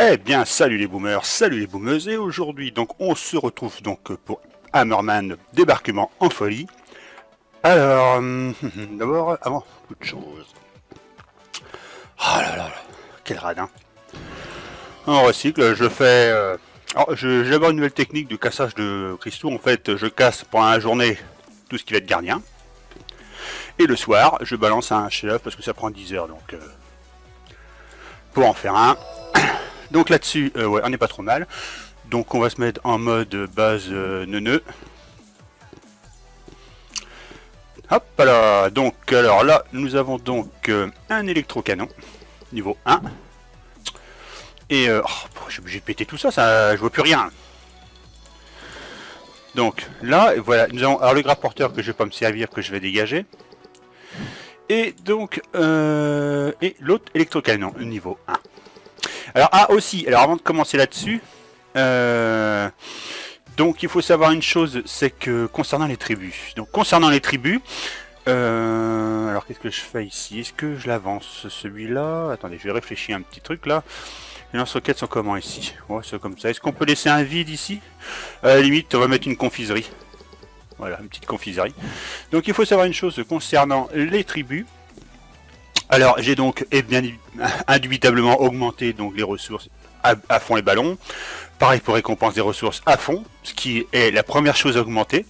Eh bien, salut les boomers, salut les boomeuses, et aujourd'hui, donc, on se retrouve donc pour Hammerman débarquement en folie. Alors, d'abord, avant toute chose. Ah là là là, quel radin. En recycle, je fais. Alors, j'ai d'abord une nouvelle technique de cassage de cristaux. En fait, je casse pendant la journée tout ce qui va être gardien. Et le soir, je balance un chef parce que ça prend 10 heures, donc. Pour en faire un. Donc là-dessus, ouais, on n'est pas trop mal. Donc on va se mettre en mode base neuneu. Hop là, donc alors là, nous avons donc un électrocanon, niveau 1. Et je suis obligé de péter tout ça, je vois plus rien. Donc là, voilà, nous avons alors le grapporteur que je vais pas me servir, que je vais dégager. Et donc, et l'autre électrocanon, niveau 1. Alors, aussi, alors avant de commencer là-dessus, donc il faut savoir une chose, c'est que concernant les tribus, alors qu'est-ce que je fais ici? Est-ce que je l'avance celui-là? Attendez, je vais réfléchir un petit truc là. Les lance-roquettes sont comment ici? Ouais, c'est comme ça. Est-ce qu'on peut laisser un vide ici? À la limite, on va mettre une confiserie. Voilà, une petite confiserie. Donc il faut savoir une chose concernant les tribus. Alors j'ai donc bien indubitablement augmenté donc les ressources à fond les ballons. Pareil pour récompense des ressources à fond, ce qui est la première chose à augmenter.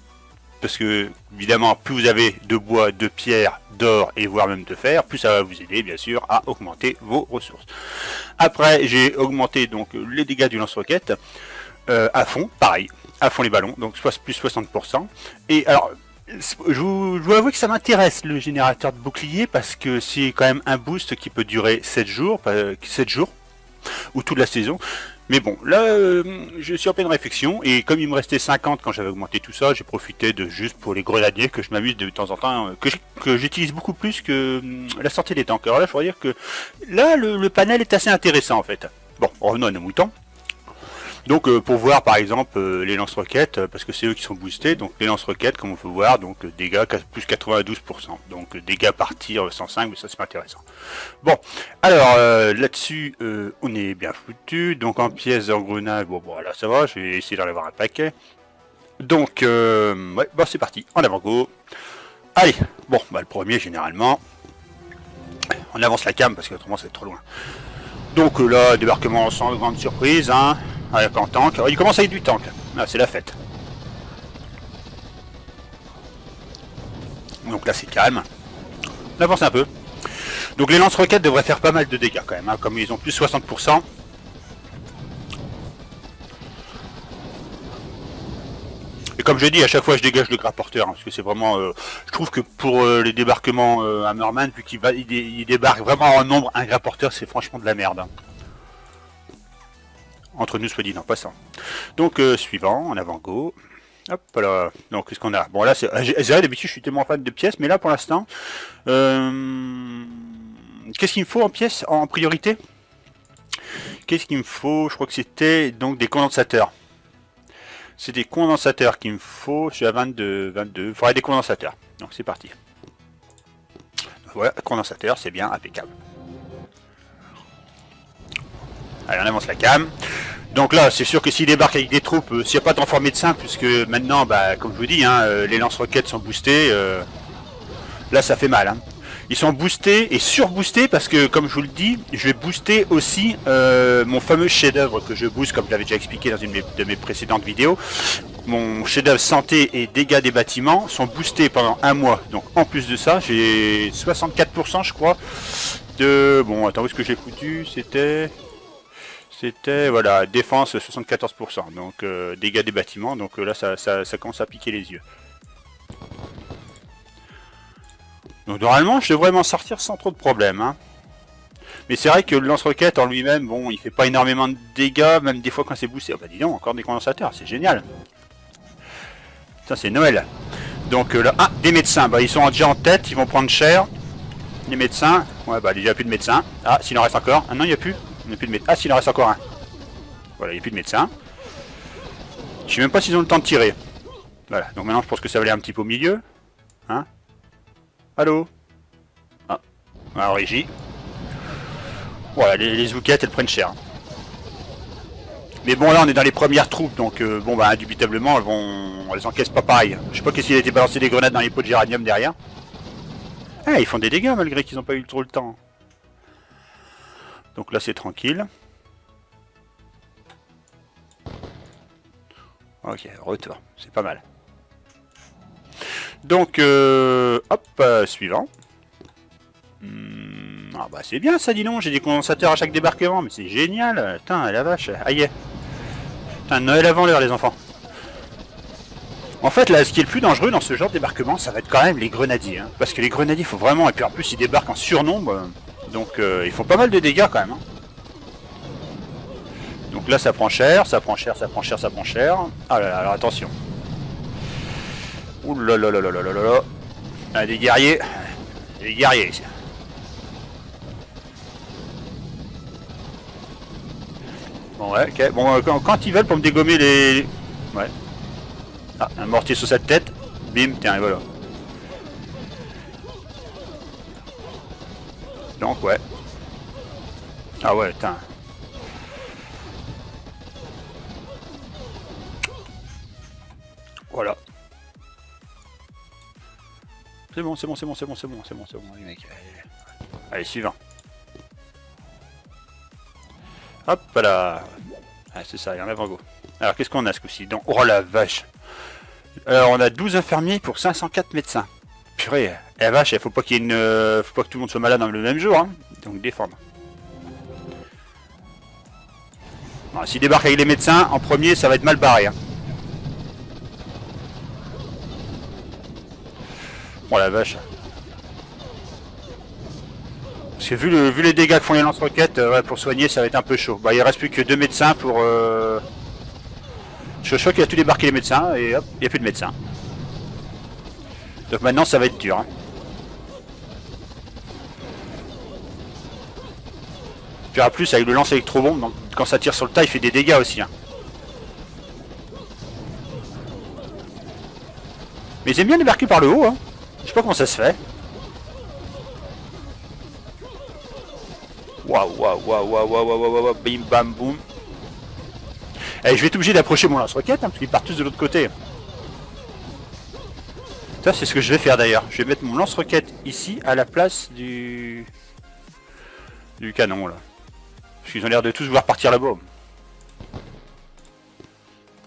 Parce que évidemment plus vous avez de bois, de pierre, d'or et voire même de fer, plus ça va vous aider bien sûr à augmenter vos ressources. Après j'ai augmenté donc les dégâts du lance-roquette à fond, pareil, à fond les ballons, donc plus 60%. Et alors je vous avoue que ça m'intéresse le générateur de bouclier parce que c'est quand même un boost qui peut durer 7 jours, ou toute la saison. Mais bon, là, je suis en pleine réflexion, et comme il me restait 50 quand j'avais augmenté tout ça, j'ai profité de juste pour les grenadiers que je m'amuse de temps en temps, que j'utilise beaucoup plus que la sortie des tanks. Alors là, il faut dire que là, le panel est assez intéressant en fait. Bon, revenons à nos moutons. Donc pour voir par exemple les lance-roquettes, parce que c'est eux qui sont boostés, donc les lance-roquettes comme on peut voir, donc dégâts plus 92%, donc dégâts par tir 105, mais ça c'est pas intéressant. Bon, alors là-dessus on est bien foutu, donc en pièces d'engrenage, bon voilà ça va, je vais essayer d'en avoir un paquet. Donc ouais, bon c'est parti, en avant go. Allez, bon bah le premier généralement, on avance la cam parce que autrement ça va être trop loin. Donc là, débarquement sans grande surprise, hein. Avec un tank. Alors, il commence à y avoir du tank. Ah, c'est la fête. Donc là, c'est calme. On avance un peu. Donc les lance-roquettes devraient faire pas mal de dégâts quand même, hein, comme ils ont plus 60%. Et comme je dis, à chaque fois je dégage le grapporteur, hein, parce que c'est vraiment... je trouve que pour les débarquements Hammerman, vu qu'il débarque vraiment en nombre, un grapporteur c'est franchement de la merde. Hein. Entre nous soit dit en passant. Donc suivant, en avant go. Hop là. Donc qu'est-ce qu'on a? Bon là c'est d'habitude je suis tellement fan de pièces, mais là pour l'instant qu'est-ce qu'il me faut en pièces en priorité? Qu'est-ce qu'il me faut? Je crois que c'était donc des condensateurs. C'est des condensateurs qu'il me faut. Je suis à 22. Il faudrait des condensateurs. Donc c'est parti. Voilà, condensateur, c'est bien, impeccable. Allez, on avance la cam. Donc là, c'est sûr que s'il débarque avec des troupes, s'il n'y a pas d'enfant médecin, puisque maintenant, bah, comme je vous dis, hein, les lance-roquettes sont boostés, là ça fait mal. Hein. Ils sont boostés et surboostés parce que, comme je vous le dis, je vais booster aussi mon fameux chef-d'œuvre que je booste, comme je l'avais déjà expliqué dans une de mes précédentes vidéos. Mon chef-d'œuvre santé et dégâts des bâtiments sont boostés pendant un mois. Donc en plus de ça, j'ai 64% je crois de... Bon, attends, où est-ce que j'ai foutu? C'était, voilà, défense 74%, donc dégâts des bâtiments, donc là ça commence à piquer les yeux. Donc normalement je devrais m'en sortir sans trop de problèmes. Hein. Mais c'est vrai que le lance-roquette en lui-même, bon, il fait pas énormément de dégâts, même des fois quand c'est boosté. Oh bah dis donc, encore des condensateurs, c'est génial. Ça c'est Noël. Donc là, des médecins, bah ils sont déjà en tête, ils vont prendre cher. Les médecins, ouais bah il n'y a plus de médecins. Ah, s'il en reste encore, ah non il n'y a plus. Ah, s'il en reste encore un. Voilà, il n'y a plus de médecin. Je sais même pas s'ils ont le temps de tirer. Voilà, donc maintenant je pense que ça va aller un petit peu au milieu. Hein? Allô? Ah, alors régie. Voilà, les zoukettes elles prennent cher. Mais bon, là, on est dans les premières troupes, donc bon, bah, indubitablement, elles encaissent pas pareil. Je sais pas qu'est-ce qu'il a été balancé des grenades dans les pots de géranium derrière. Ah, ils font des dégâts malgré qu'ils n'ont pas eu trop le temps. Donc là, c'est tranquille. Ok, retour, c'est pas mal. Donc, hop, suivant. Ah bah c'est bien ça, dis donc, j'ai des condensateurs à chaque débarquement, mais c'est génial. Putain, la vache, aïe. Putain, Noël avant l'heure, les enfants. En fait, là, ce qui est le plus dangereux dans ce genre de débarquement, ça va être quand même les grenadiers. Hein, parce que les grenadiers, il faut vraiment... Et puis en plus, ils débarquent en surnombre. Donc, ils font pas mal de dégâts quand même. Hein. Donc là, ça prend cher, ça prend cher, ça prend cher, ça prend cher. Ah là là, alors attention. Ouh là là là là là là là. Ah, des guerriers. Des guerriers ici. Bon, ouais, ok. Bon, quand ils veulent pour me dégommer les... Ouais. Ah, un mortier sous sa tête. Bim, tiens, et voilà. Donc, ouais. Ah ouais, putain. Voilà. C'est bon, c'est bon, c'est bon, c'est bon, c'est bon, c'est bon, c'est bon, les mecs. Allez, suivant. Hop là. Ah, c'est ça, il y en a avant go. Alors, qu'est-ce qu'on a ce coup-ci? Donc, oh la vache. Alors, on a 12 infirmiers pour 504 médecins. Purée, la vache, il faut pas qu'il y ait une... faut pas que tout le monde soit malade dans le même jour, hein. Donc, défendre. S'il débarque avec les médecins, en premier, ça va être mal barré, hein. Oh la vache. Parce que vu les dégâts que font les lance-roquettes, ouais, pour soigner, ça va être un peu chaud. Bah, il reste plus que 2 médecins pour... Je crois qu'il a tout débarqué les médecins, et hop, il n'y a plus de médecins. Donc maintenant, ça va être dur. Hein. Puis en plus, avec le lance électrobombe, donc, quand ça tire sur le tas, il fait des dégâts aussi. Hein. Mais ils aiment bien débarquer par le haut. Hein. Je sais pas comment ça se fait. Waouh, waouh, waouh, waouh, waouh, waouh, waouh, bim, bam, boum. Et je vais être obligé d'approcher mon lance-roquette, hein, parce qu'ils partent tous de l'autre côté. Ça, c'est ce que je vais faire d'ailleurs. Je vais mettre mon lance-roquette ici, à la place du canon, là. Parce qu'ils ont l'air de tous vouloir partir là-bas.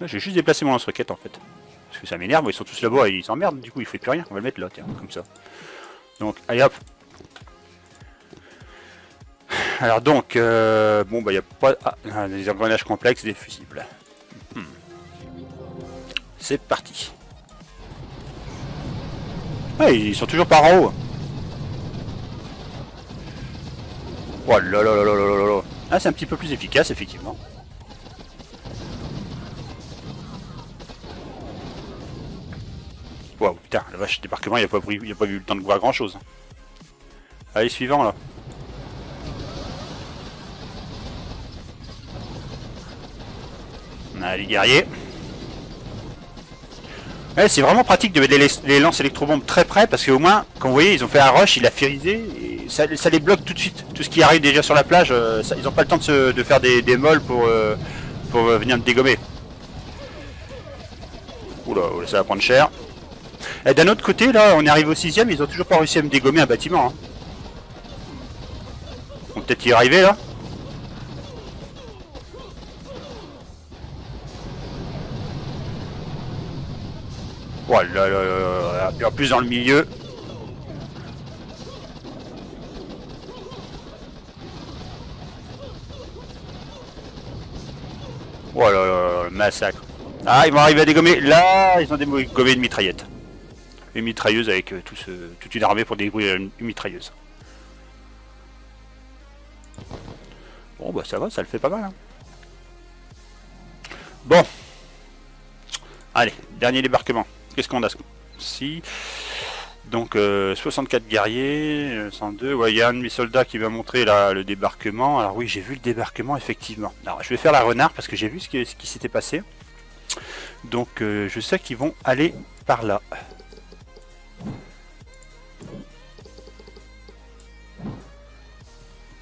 J'ai juste déplacé mon lance-roquette, en fait. Parce que ça m'énerve, ils sont tous là-bas et ils s'emmerdent, du coup, il fait plus rien. On va le mettre là, tiens, comme ça. Donc, allez hop. Alors donc, bon bah il n'y a pas... Ah, des engrenages complexes, des fusibles. C'est parti. Ah, ils sont toujours par en haut. Oh là là là là là là là. Ah, c'est un petit peu plus efficace, effectivement. Waouh, putain, la vache, débarquement, il n'y a pas eu le temps de voir grand chose. Allez, suivant là. Allez, guerriers. Ouais, c'est vraiment pratique de mettre les lances électrobombes très près parce qu'au moins, quand vous voyez, ils ont fait un rush, il a frisé et ça les bloque tout de suite. Tout ce qui arrive déjà sur la plage, ils n'ont pas le temps de faire des molles pour venir me dégommer. Oula, ça va prendre cher. D'un autre côté, là, on est arrivé au 6ème, ils ont toujours pas réussi à me dégommer un bâtiment. Hein. On peut peut-être y arriver là. Voilà, là, et en plus dans le milieu. Voilà, massacre. Ah, ils vont arriver à dégommer. Là, ils ont dégommé une mitraillette. Une mitrailleuse avec toute une armée pour dégommer une mitrailleuse. Bon, bah ça va, ça le fait pas mal. Hein. Bon. Allez, dernier débarquement. Qu'est-ce qu'on a si donc 64 guerriers, 102. Ouais, il y a un de mes soldats qui m'a montré là, le débarquement. Alors oui, j'ai vu le débarquement effectivement. Alors je vais faire la renard parce que j'ai vu ce qui s'était passé. Donc je sais qu'ils vont aller par là.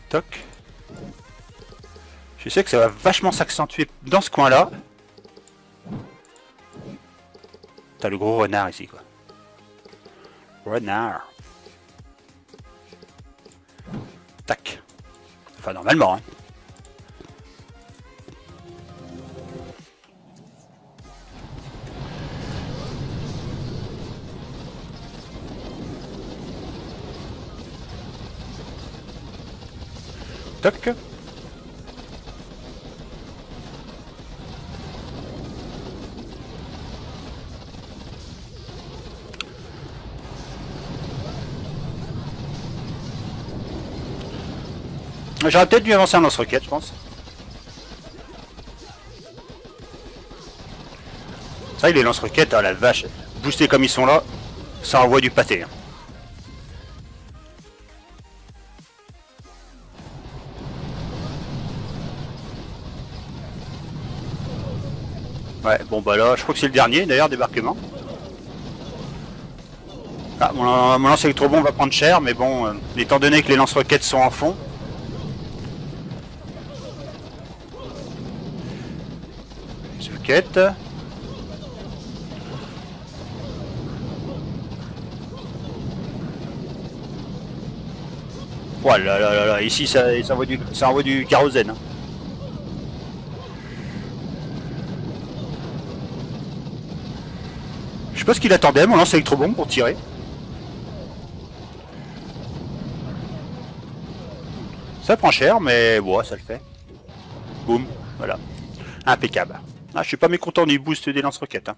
Toc. Je sais que ça va vachement s'accentuer dans ce coin-là. T'as le gros renard ici, quoi. Renard. Tac. Enfin, normalement, hein. Toc. J'aurais peut-être dû avancer un lance-roquette, je pense. C'est vrai que les lance-roquettes, oh la vache, boostés comme ils sont là, ça envoie du pâté. Hein. Ouais, bon bah là, je crois que c'est le dernier d'ailleurs, débarquement. Ah, mon lance électrobomb va prendre cher, mais bon, étant donné que les lance-roquettes sont en fond. Roquette. Oh là là là là, ici ça envoie du kérosène. Hein. Je sais pas ce qu'il attendait, mon lance électrobombe pour tirer. Ça prend cher, mais bon, ça le fait. Boum, voilà. Impeccable. Ah, je suis pas mécontent du boost des lance-roquettes. Hein.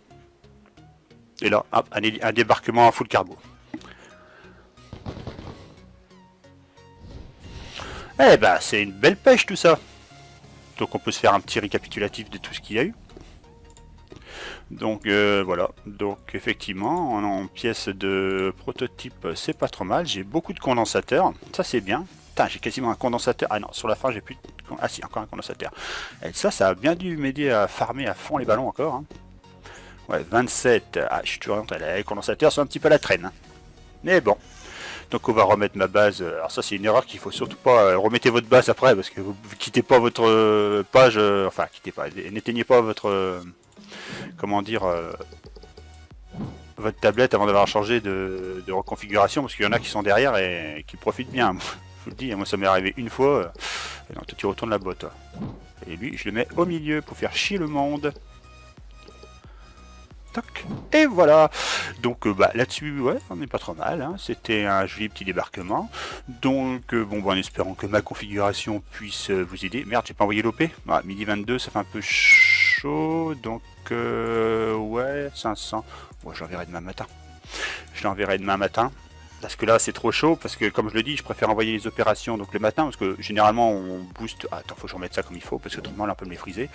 Et là, hop, un débarquement en full carbo. Eh ben, c'est une belle pêche tout ça. Donc on peut se faire un petit récapitulatif de tout ce qu'il y a eu. Donc voilà, donc effectivement en pièces de prototype c'est pas trop mal, j'ai beaucoup de condensateurs, ça c'est bien. Putain, j'ai quasiment un condensateur, ah non sur la fin j'ai plus de... Ah si, encore un condensateur. Et ça a bien dû m'aider à farmer à fond les ballons encore. Hein. Ouais, 27, ah je suis toujours rentré, les condensateurs sont un petit peu à la traîne. Hein. Mais bon, donc on va remettre ma base, alors ça c'est une erreur qu'il faut surtout pas, remettez votre base après parce que vous quittez pas votre page, enfin quittez pas, n'éteignez pas votre... comment dire, votre tablette avant d'avoir changé de reconfiguration parce qu'il y en a qui sont derrière et qui profitent bien. Je vous le dis, moi ça m'est arrivé une fois. Non, toi tu retournes la botte. Et lui, je le mets au milieu pour faire chier le monde. Toc. Et voilà. Donc bah, là-dessus, ouais, on n'est pas trop mal. Hein. C'était un joli petit débarquement. Donc bon, bah, en espérant que ma configuration puisse vous aider. Merde, j'ai pas envoyé l'OP. Ah, midi 22, ça fait un peu chaud. Donc ouais, 500. Ouais, j'enverrai demain matin. Je l'enverrai demain matin. Parce que là c'est trop chaud, parce que comme je le dis, je préfère envoyer les opérations donc le matin, parce que généralement on booste... Ah, attends, faut que je remette ça comme il faut, parce que autrement là on peut me les friser.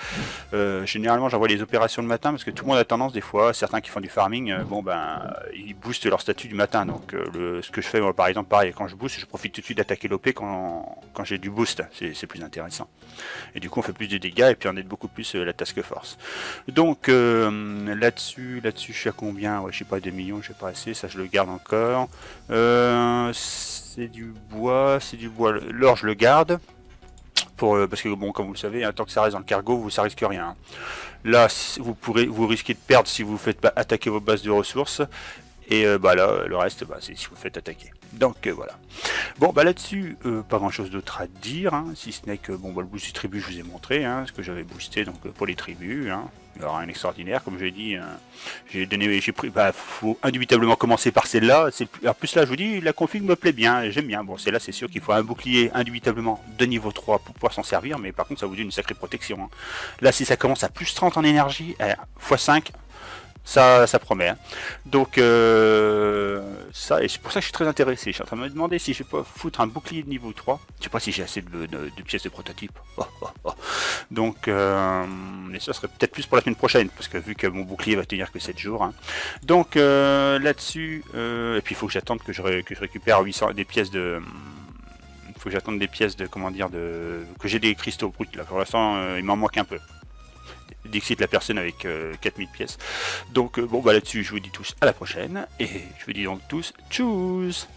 Généralement j'envoie les opérations le matin, parce que tout le monde a tendance des fois, certains qui font du farming, bon ben, ils boostent leur statut du matin. Donc ce que je fais moi, par exemple, pareil, quand je booste, je profite tout de suite d'attaquer l'OP quand j'ai du boost, c'est plus intéressant. Et du coup on fait plus de dégâts, et puis on aide beaucoup plus la task force. Donc là-dessus je suis à combien? Ouais, je sais pas, 2 millions, j'ai pas assez, ça je le garde encore. C'est du bois, l'or je le garde pour, parce que bon, comme vous le savez, hein, tant que ça reste dans le cargo, ça risque rien. Hein. Là, vous risquez de perdre si vous faites attaquer vos bases de ressources. Et bah là, le reste, bah, c'est si vous faites attaquer. Donc voilà. Bon, bah là-dessus, pas grand-chose d'autre à dire, hein, si ce n'est que bon, bah, le boost des tribus, je vous ai montré, hein, ce que j'avais boosté donc pour les tribus. Hein. Il y aura un extraordinaire, comme je l'ai dit. J'ai pris, bah, faut indubitablement commencer par celle-là. En plus là, je vous dis, la config me plaît bien, j'aime bien. Bon, celle-là, c'est sûr qu'il faut un bouclier indubitablement de niveau 3 pour pouvoir s'en servir, mais par contre, ça vous donne une sacrée protection. Hein. Là, si ça commence à plus 30 en énergie, x5. Ça promet. Hein. Donc ça, et c'est pour ça que je suis très intéressé. Je suis en train de me demander si je vais pas foutre un bouclier de niveau 3. Je sais pas si j'ai assez de pièces de prototype. Donc mais ça serait peut-être plus pour la semaine prochaine, parce que vu que mon bouclier va tenir que 7 jours. Hein. Donc là-dessus, et puis il faut que j'attende que je récupère 800 des pièces de... Il faut que j'attende des pièces de, comment dire, que j'ai des cristaux bruts là. Pour l'instant, il m'en manque un peu. Dixit la personne avec 4000 pièces. Donc bon bah là-dessus je vous dis tous à la prochaine et je vous dis donc tous tchuss.